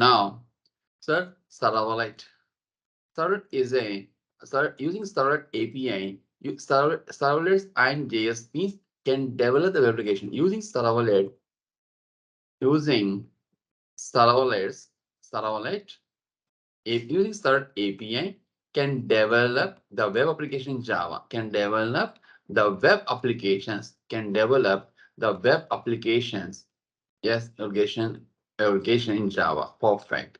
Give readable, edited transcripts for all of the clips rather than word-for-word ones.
Now, sir, Servlet. Servlet is using Servlet API. Servlets and JSPs can develop the web application using Servlet. Using Servlets, Servlet, using Servlet API can develop the web application in Java. Can develop the web applications. Can develop the web applications. Yes, application in Java. Perfect.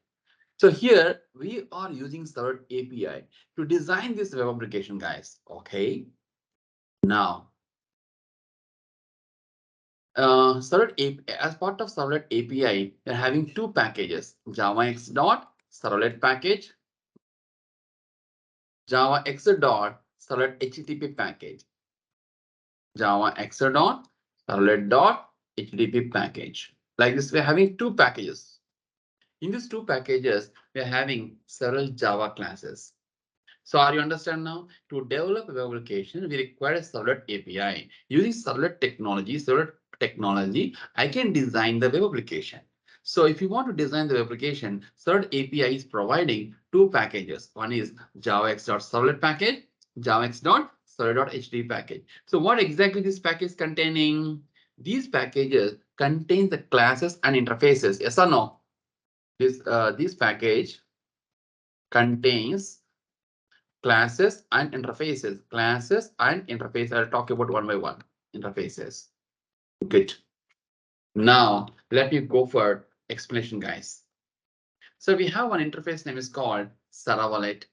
So here we are using Servlet API to design this web application, guys. Okay. Now, Servlet API, as part of Servlet API, we're having two packages: JavaX dot Servlet package, JavaX dot Servlet HTTP package, JavaX dot Servlet dot HTTP package. Like this, we're having two packages. In these two packages, we're having several Java classes. So are you understand now? To develop a web application, we require a Servlet API. Using Servlet technology, I can design the web application. So if you want to design the web application, Servlet API is providing two packages. One is javax.servlet package, javax.servlet.html package. So what exactly this package containing? These packages contain the classes and interfaces. Yes or no? This package contains classes and interfaces. I'll talk about one by one. Interfaces. Good. Now let me go for explanation, guys. So we have one interface name is called Servlet.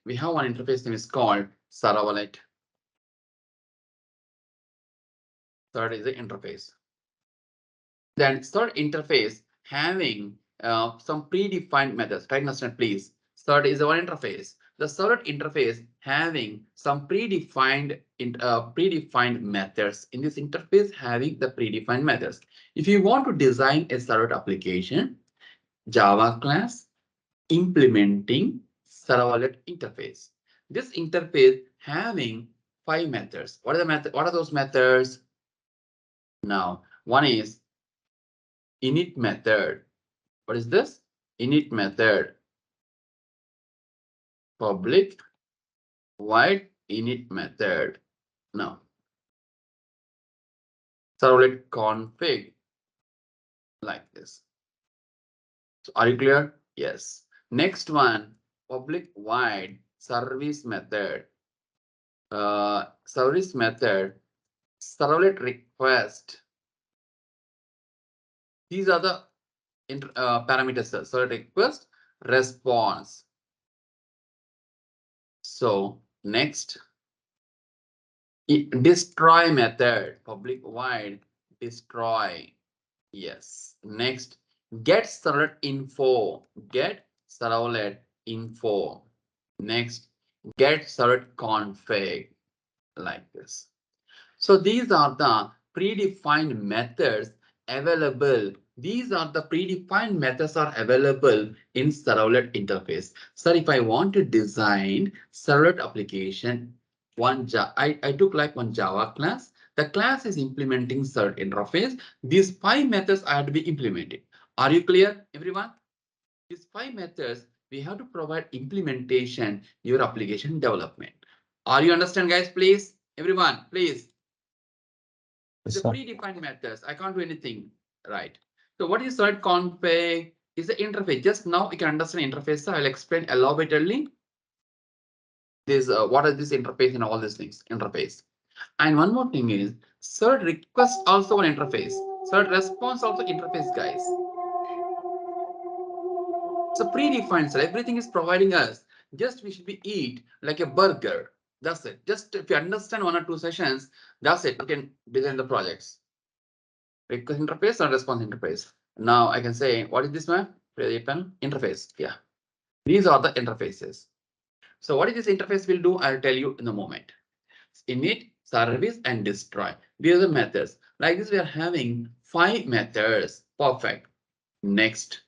Third is the interface. Then third interface having some predefined methods. Try to understand, please. Third is the one interface. The Servlet interface having some predefined methods. In this interface, having the predefined methods. If you want to design a Servlet application, Java class implementing Servlet interface. This interface having 5 methods. What are those methods? Now, one is init method. What is this? Init method. Public void init method. Now, Servlet config like this. So are you clear? Yes. Next one, public void service method. Service method, Servlet request. These are the parameters. Servlet request, response. So next, destroy method, public void destroy. Yes. Next, get Servlet info. Next, get Servlet config like this. So these are the predefined methods available. These are the predefined methods are available in Servlet interface. So if I want to design Servlet application, I took like one Java class. The class is implementing Servlet interface. These 5 methods are to be implemented. Are you clear, everyone? These 5 methods, we have to provide implementation, your application development. Are you understand, guys? Please, everyone, please. The predefined methods, I can't do anything, right? So what is Servlet config? Is the interface. Just now you can understand interface. So I'll explain elaborately. This what is this interface and all these things. Interface. And one more thing is Servlet request also an interface. Servlet response also interface, guys. So predefined, so everything is providing us. Just we should be eat like a burger. That's it. Just if you understand 1 or 2 sessions, that's it. You can design the projects. Request interface or response interface. Now I can say, what is this one? Interface. Yeah. These are the interfaces. So what is this interface will do? I'll tell you in a moment. Init, service, and destroy. These are the methods. Like this, we are having 5 methods. Perfect. Next.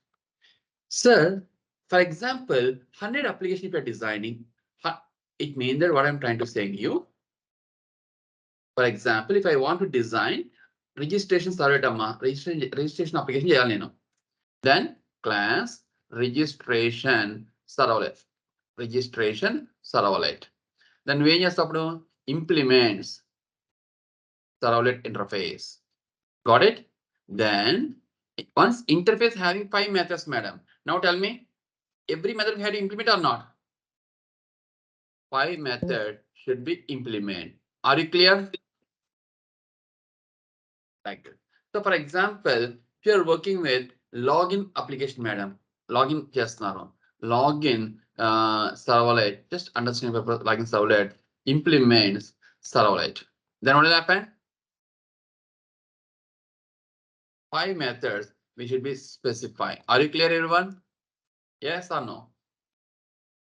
Sir, for example, 100 applications if you're designing, it means that what I'm trying to say to you. For example, if I want to design registration application, then class registration servlet. Registration servlet. Then when you implements servlet interface. Got it? Then once interface having 5 methods, madam. Now tell me, every method we had to implement or not? 5 method should be implemented. Are you clear? Like that. So for example, if you are working with login application, madam, login just now, login servlet, just understand login servlet implements servlet. Then what will happen? 5 methods we should be specifying. Are you clear, everyone? Yes or no?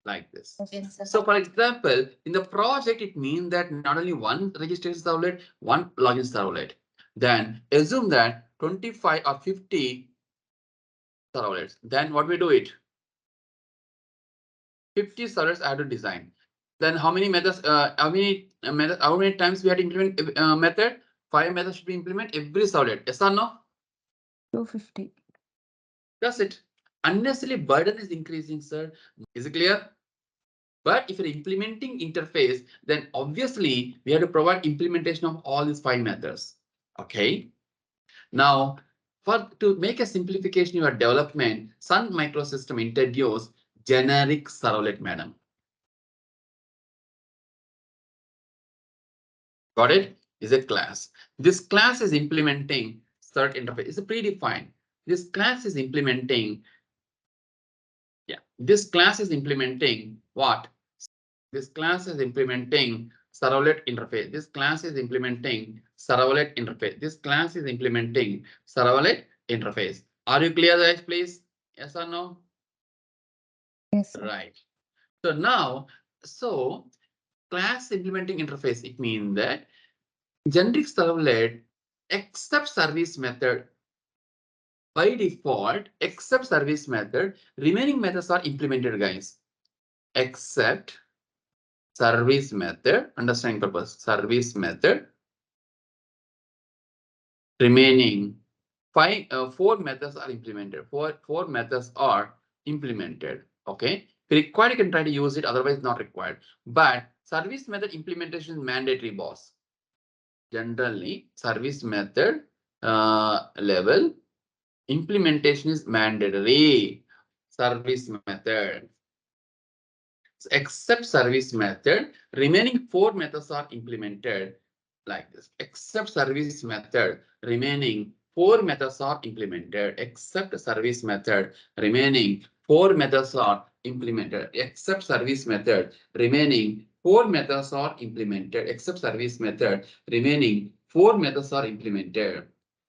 Like this. Yes, sir. So for example, in the project, it means that not only one registration servlet, one login servlet. Then assume that 25 or 50 servlets. Then what we do it? 50 servlets I have to design. Then how many methods, how many times we have to implement method? 5 methods should be implemented every servlet. Yes or no? 250. That's it. Unnecessarily burden is increasing, sir. Is it clear? But if you're implementing interface, then obviously we have to provide implementation of all these 5 methods. Okay. Now, to make a simplification of your development, Sun Microsystem introduced generic servlet, madam. Got it? Is a class. This class is implementing cert interface. It's a predefined. This class is implementing. Yeah, this class is implementing what? This class is implementing servlet interface. This class is implementing servlet interface. This class is implementing servlet interface. Are you clear, guys, please? Yes or no? Yes, sir. Right. So now, class implementing interface, it means that generic servlet except service method by default, except service method, remaining methods are implemented, guys. Except service method, understanding purpose, service method, remaining 4 methods are implemented. Four methods are implemented. Okay. If required, you can try to use it, otherwise not required. But service method implementation is mandatory, boss. Generally, service method level implementation is mandatory. Service method. Except service method, remaining 4 methods are implemented like this. Except service method, remaining 4 methods are implemented. Except service method, remaining 4 methods are implemented. Except service method, remaining 4 methods are implemented. Except service method, remaining 4 methods are implemented.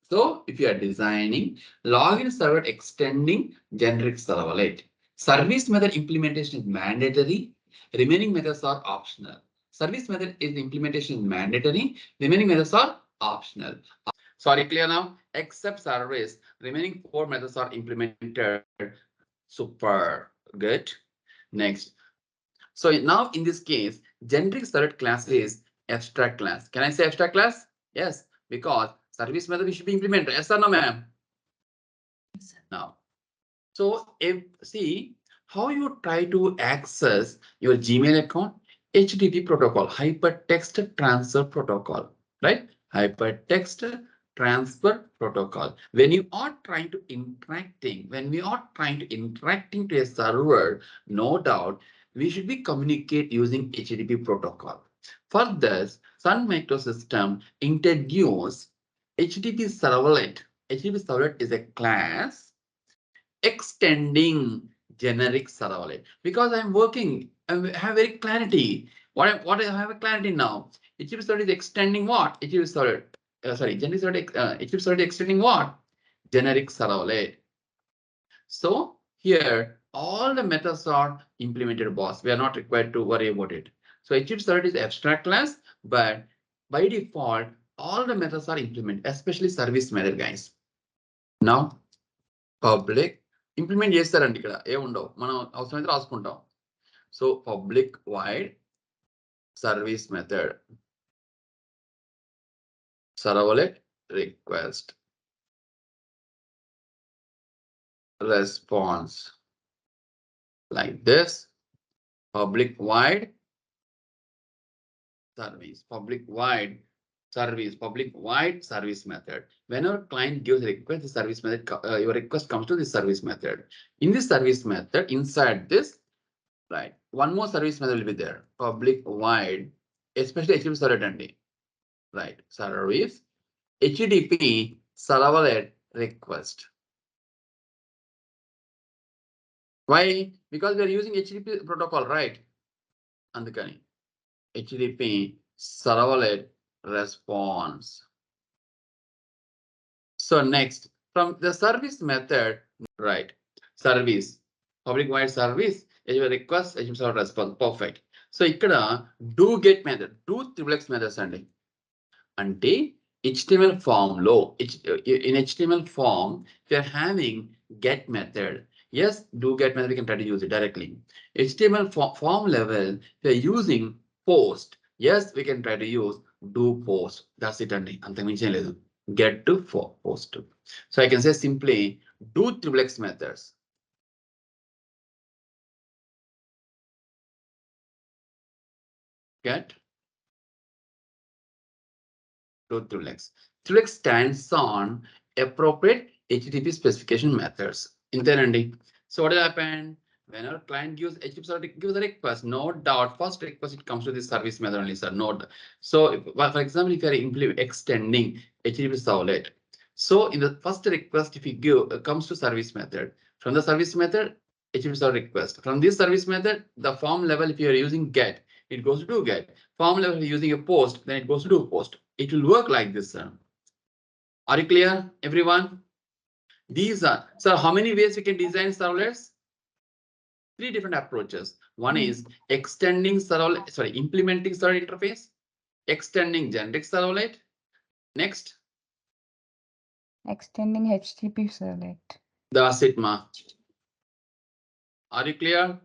So if you are designing login server extending generic servlet, service method implementation is mandatory. Remaining methods are optional. Service method is implementation mandatory. Remaining methods are optional. Sorry, clear now? Except service, remaining 4 methods are implemented. Super good. Next. So now in this case, generic servlet class is abstract class. Can I say abstract class? Yes, because service method should be implemented. Yes or no, ma'am? Now. So if see how you try to access your Gmail account, HTTP protocol, hypertext transfer protocol, right? Hypertext transfer protocol. When you are trying to interacting to a server, no doubt we should be communicate using HTTP protocol. For this, Sun Microsystem introduced HTTP servlet. HTTP servlet is a class extending generic servlet because I'm working, I have very clarity. What I have a clarity now. HTTP servlet is extending what? HTTP servlet, generic servlet, HTTP servlet extending what? Generic servlet. So here, all the methods are implemented, boss. We are not required to worry about it. So HTTP servlet is abstract class, but by default, all the methods are implemented, especially service method, guys. Now, public implement చేస్తారండి ఇక్కడ ఏముండవు మనం అవసరమైతే రాసుకుంటాం so public void service method servlet request response like this. Public void service, public void service method. Whenever client gives a request, the service method, your request comes to the service method. In this service method, inside this, right, one more service method will be there. Public void, especially HTTP servlet only, right? Service HTTP servlet request. Why? Because we are using HTTP protocol, right? Andukani. HTTP servlet response. So next, from the service method, right? Service, public void service, HTTP request, HTTP server response. Perfect. So ikkada do get method, do triplex methods అంటే HTML form లో in HTML form we are having get method. Yes, do get method we can try to use it directly. HTML form level we are using post. Yes, we can try to use do post. That's it అండి, అంతకు మించి ఏం లేదు. Get to post. So I can say simply do triplex methods. Get do triplex. Triplex stands on appropriate HTTP specification methods. Internally. So what will happen? When our client gives HTTP server gives a request, no doubt, first request it comes to this service method only, sir. Node. So for example, if you are extending HTTP servlet, so in the first request, if you give comes to service method, from the service method, HTTP server request. From this service method, the form level, if you are using get, it goes to do get. Form level, if you're using a post, then it goes to do post. It will work like this, sir. Are you clear, everyone? These are, so how many ways we can design servlets? 3 different approaches. One is extending servlet, implementing server interface, extending generic servlet. Next, Extending HTTP servlet. that's it, ma. Are you clear?